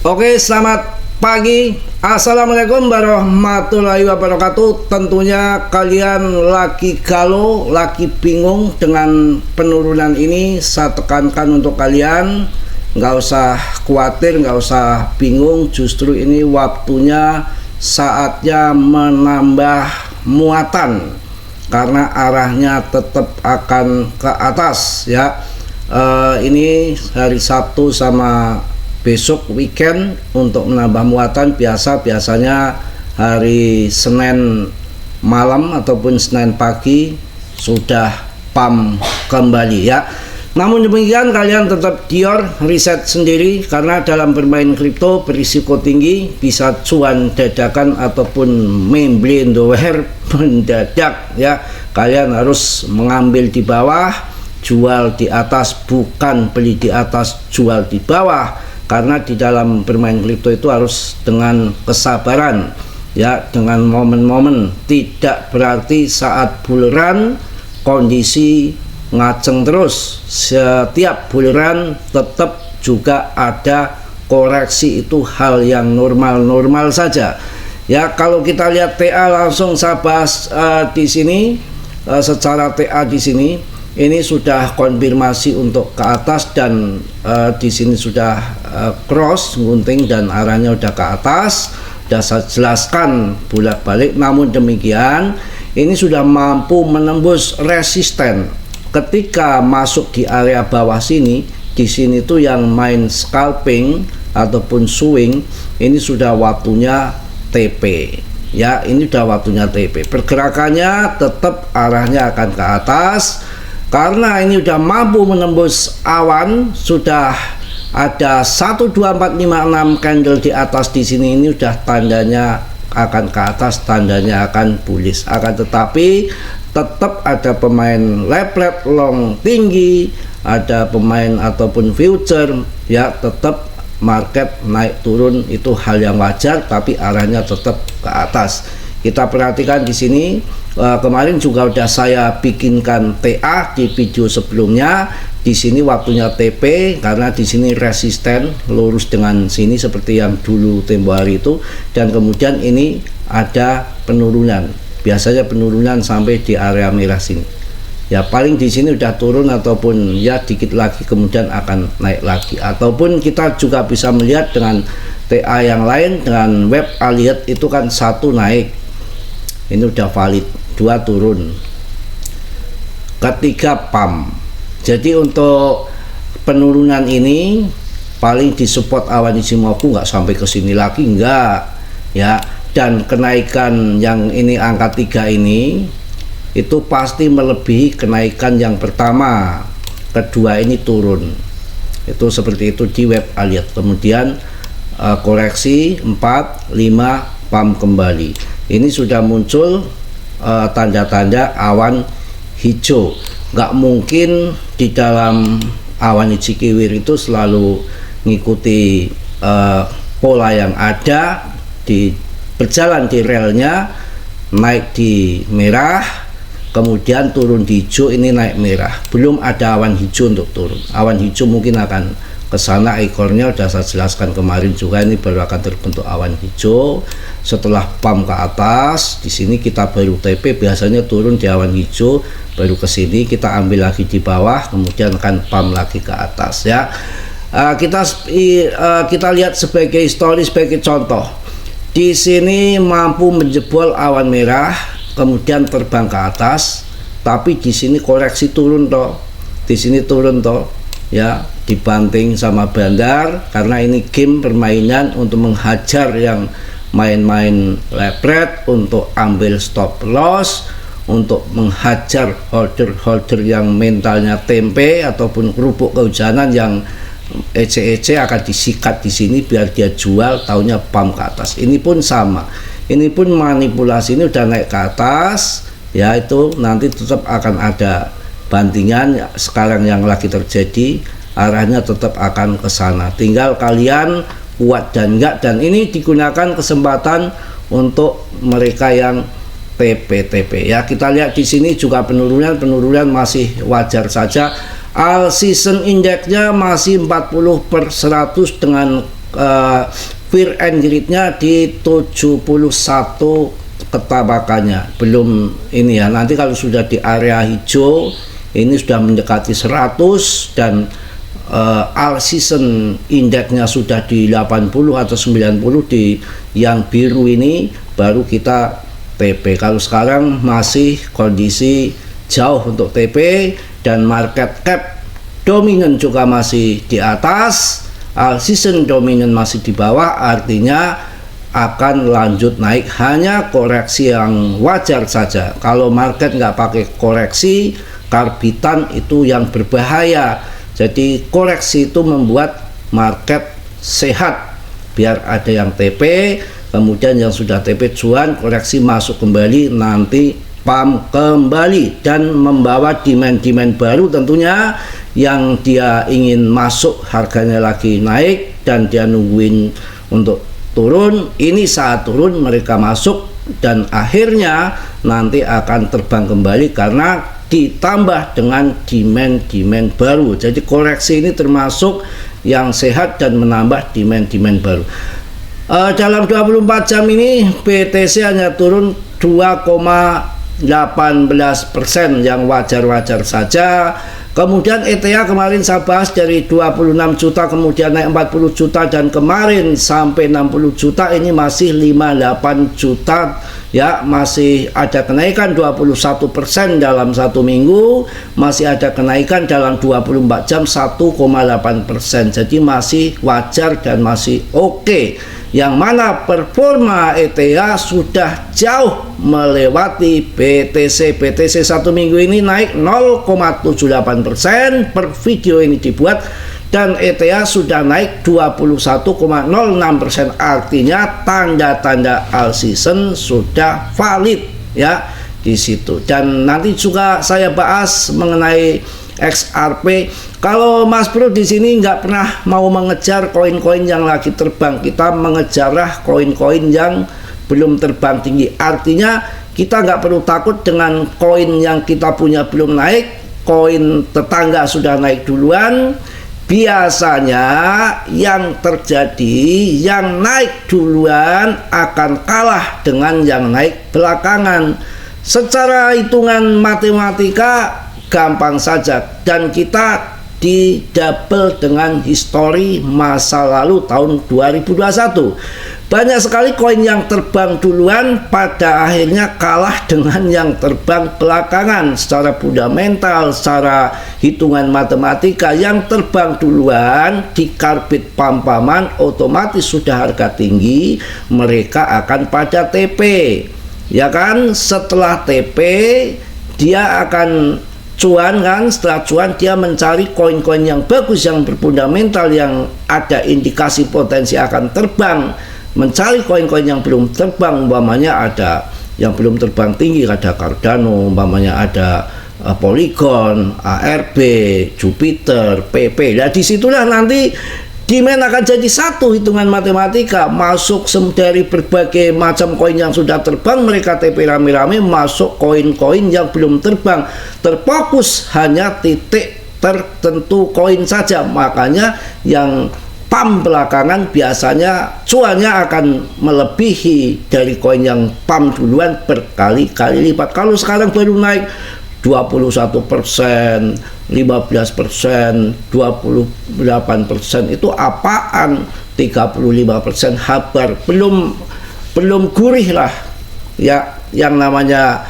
Oke, selamat pagi. Assalamualaikum warahmatullahi wabarakatuh. Tentunya kalian lagi galau, lagi bingung dengan penurunan ini. Saya tekankan untuk kalian, nggak usah khawatir, nggak usah bingung. Justru ini waktunya, saatnya menambah muatan, karena arahnya tetap akan ke atas ya. Ini hari Sabtu sama besok weekend untuk menambah muatan. Biasanya hari Senin malam ataupun Senin pagi sudah pump kembali ya. Namun demikian kalian tetap dior riset sendiri, karena dalam bermain kripto berisiko tinggi, bisa cuan dadakan ataupun memblend mendadak ya. Kalian harus mengambil di bawah, jual di atas, bukan beli di atas jual di bawah. Karena di dalam bermain kripto itu harus dengan kesabaran ya, dengan momen-momen. Tidak berarti saat bull run kondisi ngaceng terus. Setiap bull run tetap juga ada koreksi, itu hal yang normal-normal saja ya. Kalau kita lihat TA, langsung saya bahas di sini secara TA di sini. Ini sudah konfirmasi untuk ke atas, dan di sini sudah cross gunting dan arahnya udah ke atas. Sudah saya jelaskan bolak-balik. Namun demikian, ini sudah mampu menembus resisten. Ketika masuk di area bawah sini, di sini tuh yang main scalping ataupun swing, ini sudah waktunya TP. Ya, ini sudah waktunya TP. Pergerakannya tetap arahnya akan ke atas. Karena ini sudah mampu menembus awan, sudah ada 1, 2, 4, 5, 6 candle di atas di sini. Ini sudah tandanya akan ke atas, tandanya akan bullish. Akan tetapi tetap ada pemain left long tinggi, ada pemain ataupun future ya, tetap market naik turun itu hal yang wajar, tapi arahnya tetap ke atas. Kita perhatikan di sini. Kemarin juga udah saya bikinkan TA di video sebelumnya. Di sini waktunya TP, karena di sini resisten lurus dengan sini seperti yang dulu tempo hari itu, dan kemudian ini ada penurunan. Biasanya penurunan sampai di area merah sini. Ya paling di sini udah turun, ataupun ya dikit lagi kemudian akan naik lagi. Ataupun kita juga bisa melihat dengan TA yang lain, dengan web alert itu kan 1 naik. Ini udah valid, 2 turun, 3 pump. Jadi untuk penurunan ini paling disupport awan Ichimoku, nggak sampai ke sini lagi, enggak ya. Dan kenaikan yang ini angka 3 ini itu pasti melebihi kenaikan yang pertama. Kedua ini turun, itu seperti itu di web alert. Kemudian koreksi 4, 5 pump kembali. Ini sudah muncul tanda-tanda awan hijau. Nggak mungkin di dalam awan Ichikiwir itu selalu ngikuti pola yang ada, di berjalan di relnya, naik di merah, kemudian turun di hijau, ini naik merah. Belum ada awan hijau untuk turun. Awan hijau mungkin akan ke sana, ekornya udah saya jelaskan kemarin juga. Ini baru akan terbentuk awan hijau setelah pump ke atas. Di sini kita baru TP, biasanya turun di awan hijau, baru ke sini kita ambil lagi di bawah, kemudian akan pump lagi ke atas ya. Kita lihat sebagai histori, sebagai contoh. Di sini mampu menjebol awan merah, kemudian terbang ke atas, tapi di sini koreksi turun toh. Di sini turun toh ya, dibanting sama bandar, karena ini game permainan untuk menghajar yang main-main lepret, untuk ambil stop loss, untuk menghajar holder-holder yang mentalnya tempe ataupun kerupuk kehujanan yang ece-ece, akan disikat di sini biar dia jual, taunya pump ke atas. Ini pun sama, ini pun manipulasi. Ini udah naik ke atas ya, itu nanti tetap akan ada bantingan. Sekarang yang lagi terjadi, arahnya tetap akan ke sana. Tinggal kalian kuat dan enggak, dan ini digunakan kesempatan untuk mereka yang TP ya. Kita lihat di sini juga penurunan masih wajar saja. All season indexnya masih 40/100 dengan fear and greed-nya di 71 ketabakannya. Belum ini ya, nanti kalau sudah di area hijau ini sudah mendekati 100 dan all season indeksnya sudah di 80 atau 90, di yang biru ini baru kita TP. Kalau sekarang masih kondisi jauh untuk TP dan market cap dominan juga masih di atas, all season dominan masih di bawah, artinya akan lanjut naik, hanya koreksi yang wajar saja. Kalau market nggak pakai koreksi, karbitan itu yang berbahaya. Jadi koreksi itu membuat market sehat, biar ada yang TP, kemudian yang sudah TP cuan, koreksi masuk kembali, nanti pump kembali dan membawa demand baru tentunya, yang dia ingin masuk harganya lagi naik dan dia nungguin untuk turun. Ini saat turun mereka masuk dan akhirnya nanti akan terbang kembali karena ditambah dengan demand baru. Jadi koreksi ini termasuk yang sehat dan menambah demand baru. Dalam 24 jam ini BTC hanya turun 2,18% yang wajar-wajar saja. Kemudian ETA kemarin saya bahas dari 26 juta kemudian naik 40 juta dan kemarin sampai 60 juta, ini masih 58 juta ya, masih ada kenaikan 21% dalam satu minggu, masih ada kenaikan dalam 24 jam 1,8%. Jadi masih wajar dan masih oke. Yang mana performa ETA sudah jauh melewati BTC. BTC satu minggu ini naik 0,78% per video ini dibuat, dan ETA sudah naik 21,06%. Artinya tanda-tanda all season sudah valid ya di situ. Dan nanti juga saya bahas mengenai XRP. Kalau Mas Bro di sini nggak pernah mau mengejar koin-koin yang lagi terbang, kita mengejarlah koin-koin yang belum terbang tinggi. Artinya kita nggak perlu takut dengan koin yang kita punya belum naik, koin tetangga sudah naik duluan. Biasanya yang terjadi, yang naik duluan akan kalah dengan yang naik belakangan. Secara hitungan matematika gampang saja, dan kita di double dengan histori masa lalu tahun 2021. Banyak sekali koin yang terbang duluan pada akhirnya kalah dengan yang terbang belakangan. Secara fundamental, secara hitungan matematika, yang terbang duluan di karbit pampaman otomatis sudah harga tinggi, mereka akan pada TP ya kan. Setelah TP dia akan cuan kan, setelah cuan dia mencari koin-koin yang bagus, yang berfundamental, yang ada indikasi potensi akan terbang, mencari koin-koin yang belum terbang. Umpamanya ada yang belum terbang tinggi, ada Cardano, umpamanya ada Polygon, ARB, Jupiter, PP. Nah disitulah nanti demand akan jadi satu, hitungan matematika. Masuk dari berbagai macam koin yang sudah terbang, mereka TP rame-rame, masuk koin-koin yang belum terbang, terfokus hanya titik tertentu koin saja. Makanya yang pump belakangan biasanya cuannya akan melebihi dari koin yang pump duluan berkali-kali lipat. Kalau sekarang baru naik 21%, 15%, 28%, itu apaan? 35% habar, belum gurih lah ya. Yang namanya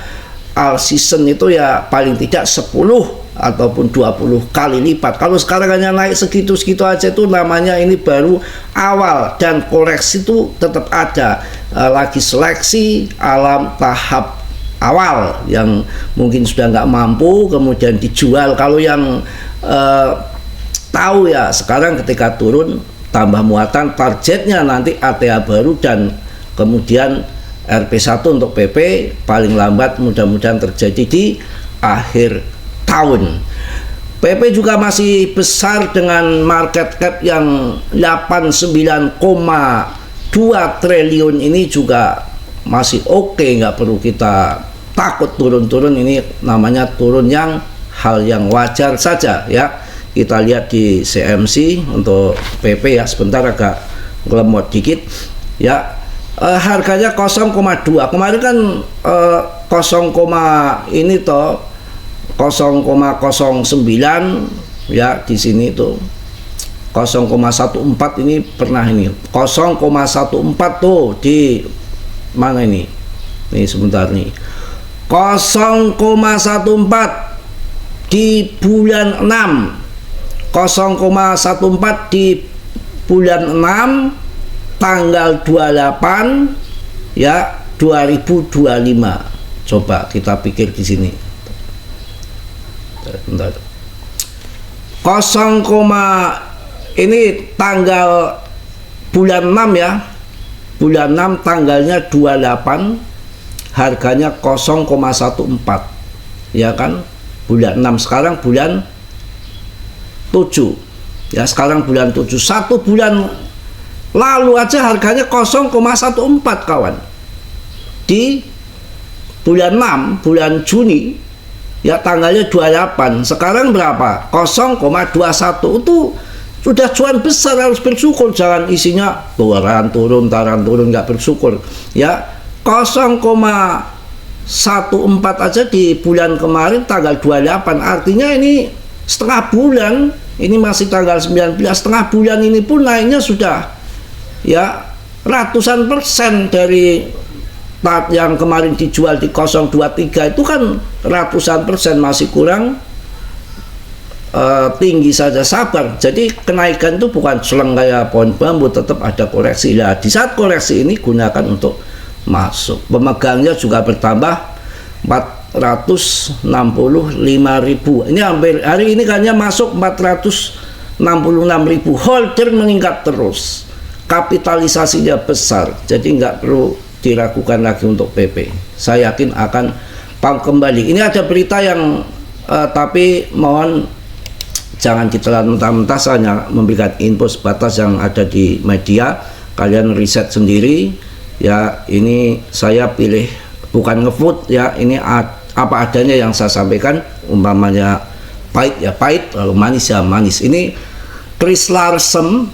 all season itu ya paling tidak 10 ataupun 20 kali lipat. Kalau sekarang hanya naik segitu-segitu aja, itu namanya ini baru awal, dan koreksi itu tetap ada. Lagi seleksi alam tahap awal yang mungkin sudah nggak mampu kemudian dijual. Kalau yang tahu ya, sekarang ketika turun tambah muatan, targetnya nanti ATA baru dan kemudian RP1 untuk PP paling lambat mudah-mudahan terjadi di akhir tahun. PP juga masih besar dengan market cap yang 89,2 triliun, ini juga masih oke, nggak perlu kita takut turun-turun. Ini namanya turun yang hal yang wajar saja ya. Kita lihat di CMC untuk PP ya, sebentar agak lemot dikit ya. Harganya 0,2. Kemarin kan 0, ini toh 0,09 ya, di sini tuh 0,14 ini pernah ini 0,14 tuh di mana ini? Nih sebentar nih. 0,14 di bulan 6. 0,14 di bulan 6 tanggal 28 ya 2025. Coba kita pikir di sini. Bentar. 0, ini tanggal bulan 6 ya. Bulan 6 tanggalnya 28, harganya 0,14 ya kan, bulan 6. Sekarang bulan 7 ya, sekarang bulan 7. 1 bulan lalu aja harganya 0,14 kawan. Di bulan 6, bulan Juni ya, tanggalnya 28, sekarang berapa? 0,21. Itu sudah cuan besar, harus bersyukur. Jangan isinya taran turun nggak bersyukur ya. 0,14 aja di bulan kemarin tanggal 28, artinya ini setengah bulan, ini masih tanggal 19, setengah bulan ini pun naiknya sudah ya ratusan persen dari yang kemarin dijual di 0,23 itu kan ratusan persen, masih kurang tinggi saja, sabar. Jadi kenaikan itu bukan seleng kayak pohon bambu, tetap ada koreksi. Nah, di saat koreksi ini gunakan untuk masuk. Pemegangnya juga bertambah 465.000. Ini hampir hari ini kayaknya masuk 466.000. Holder meningkat terus, kapitalisasinya besar, jadi nggak perlu diragukan lagi untuk PP. Saya yakin akan kembali. Ini ada berita yang tapi mohon jangan ditelan mentah-mentah, hanya memberikan info sebatas yang ada di media. Kalian riset sendiri ya. Ini saya pilih bukan ngevote ya, ini apa adanya yang saya sampaikan. Umpamanya pahit ya pahit, lalu manis ya manis. Ini Chris Larsen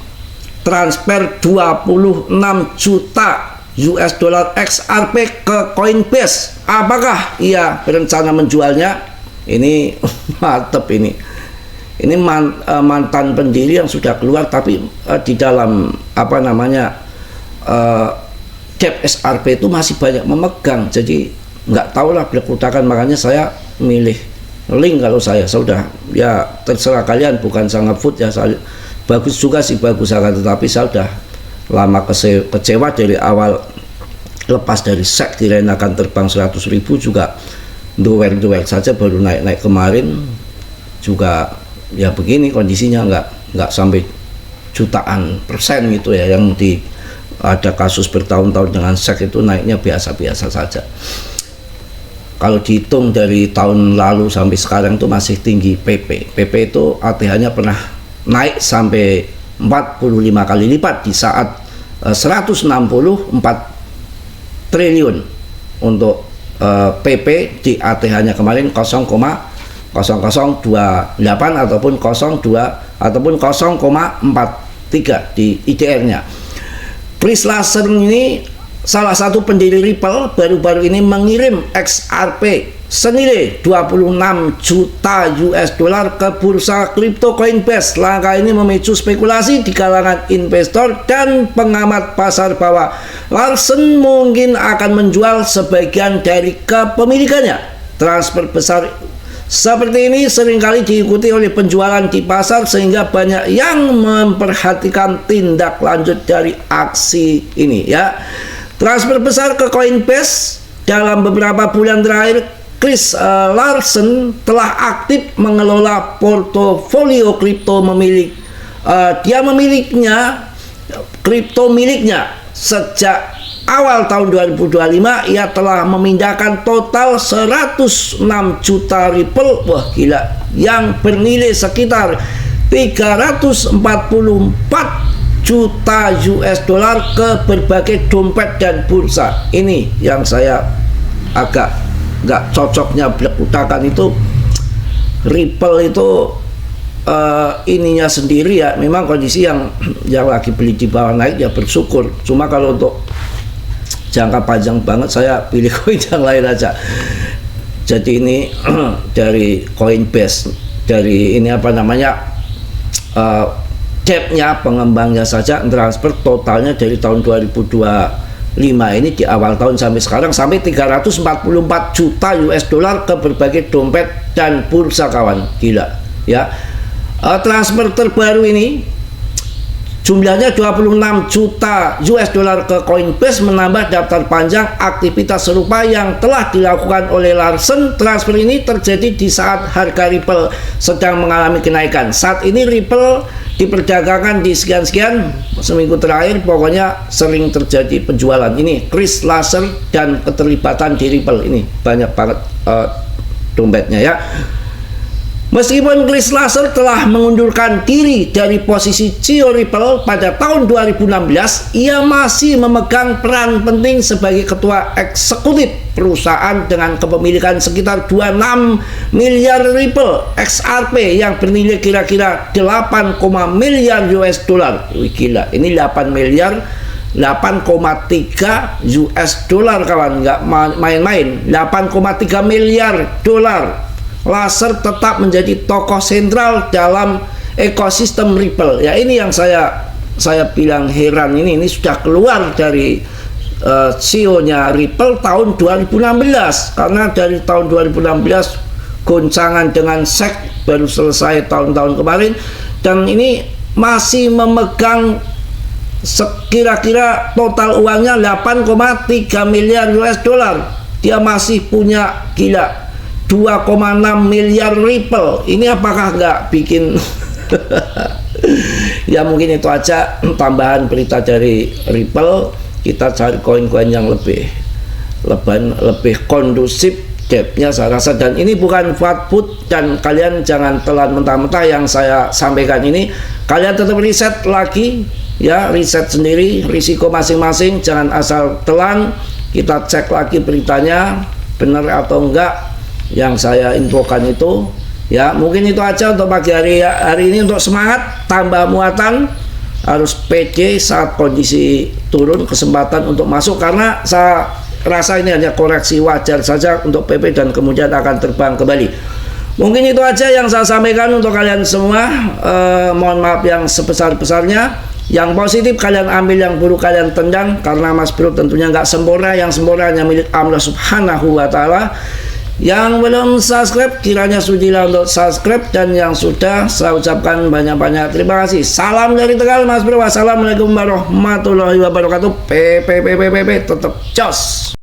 transfer 26 juta US dollar XRP ke Coinbase. Apakah ia berencana menjualnya? Ini mantep ini. Ini mantan pendiri yang sudah keluar, tapi di dalam apa namanya cap SRP itu masih banyak memegang. Jadi nggak tahu lah belak-belakan, makanya saya milih link. Kalau saya sudah ya terserah kalian, bukan sangat food ya. Saya, bagus juga sih, bagus sangat, tetapi saya sudah lama kecewa dari awal. Lepas dari SEC kirain akan terbang 100.000 juga duel saja, baru naik kemarin juga ya begini kondisinya, nggak sampai jutaan persen gitu ya. Yang ada kasus bertahun-tahun dengan SEC itu naiknya biasa-biasa saja. Kalau dihitung dari tahun lalu sampai sekarang itu masih tinggi. PP itu ATH-nya pernah naik sampai 45 kali lipat di saat 164 triliun untuk PP di ATH-nya kemarin 0,0028 ataupun 02 ataupun 0,43 di IDR-nya. Chris Larsen ini salah satu pendiri Ripple, baru-baru ini mengirim XRP senilai 26 juta US dollar ke bursa kripto Coinbase. Langkah ini memicu spekulasi di kalangan investor dan pengamat pasar bahwa Larsen mungkin akan menjual sebagian dari kepemilikannya. Transfer besar seperti ini seringkali diikuti oleh penjualan di pasar, sehingga banyak yang memperhatikan tindak lanjut dari aksi ini ya. Transfer besar ke Coinbase dalam beberapa bulan terakhir. Chris Larsen telah aktif mengelola portofolio kripto dia memilikinya kripto miliknya sejak awal tahun 2025. Ia telah memindahkan total 106 juta Ripple, wah gila, yang bernilai sekitar 344 juta US dollar ke berbagai dompet dan bursa. Ini yang saya agak nggak cocoknya belak-belakan itu. Ripple itu ininya sendiri ya memang kondisi yang lagi beli di bawah naik ya bersyukur. Cuma kalau untuk jangka panjang banget saya pilih koin yang lain aja. Jadi ini dari Coinbase, dari ini apa namanya capnya pengembangnya saja transfer totalnya dari tahun 2025 ini di awal tahun sampai sekarang sampai 344 juta US dollar ke berbagai dompet dan bursa kawan, gila ya. Transfer terbaru ini jumlahnya 26 juta US dollar ke Coinbase menambah daftar panjang aktivitas serupa yang telah dilakukan oleh Larsen. Transfer ini terjadi di saat harga Ripple sedang mengalami kenaikan. Saat ini Ripple diperdagangkan di sekian-sekian seminggu terakhir, pokoknya sering terjadi penjualan. Ini Chris Larsen dan keterlibatan di Ripple ini banyak banget dompetnya ya. Meskipun Chris Larsen telah mengundurkan diri dari posisi CEO Ripple pada tahun 2016, ia masih memegang peran penting sebagai ketua eksekutif perusahaan dengan kepemilikan sekitar 26 miliar Ripple XRP yang bernilai kira-kira 8, miliar US dollar. Wih, gila, ini 8 miliar 8,3 US dollar kawan, nggak main-main. 8,3 miliar dolar. Larsen tetap menjadi tokoh sentral dalam ekosistem Ripple. Ya ini yang saya bilang heran, ini sudah keluar dari CEO-nya Ripple tahun 2016, karena dari tahun 2016 goncangan dengan SEC baru selesai tahun-tahun kemarin, dan ini masih memegang kira-kira total uangnya 8,3 miliar US dollar. Dia masih punya gila 2,6 miliar Ripple. Ini apakah nggak bikin ya mungkin itu aja tambahan berita dari Ripple. Kita cari koin-koin yang lebih kondusif depth-nya saya rasa. Dan ini bukan fast food, dan kalian jangan telan mentah-mentah yang saya sampaikan ini. Kalian tetap riset lagi ya, riset sendiri risiko masing-masing, jangan asal telan. Kita cek lagi beritanya benar atau enggak yang saya infokan itu ya. Mungkin itu aja untuk pagi hari ini. Untuk semangat, tambah muatan, harus pede saat kondisi turun, kesempatan untuk masuk, karena saya rasa ini hanya koreksi wajar saja untuk PP dan kemudian akan terbang kembali. Mungkin itu aja yang saya sampaikan untuk kalian semua. Mohon maaf yang sebesar-besarnya. Yang positif kalian ambil, yang buruk kalian tendang, karena Mas Bro tentunya nggak sempurna. Yang sempurna hanya milik Allah Subhanahu wa Ta'ala. Yang belum subscribe kiranya sudilah untuk subscribe, dan yang sudah saya ucapkan banyak-banyak terima kasih. Salam dari Tegal Mas Bro. Wassalamualaikum warahmatullahi wabarakatuh. Tetap jos.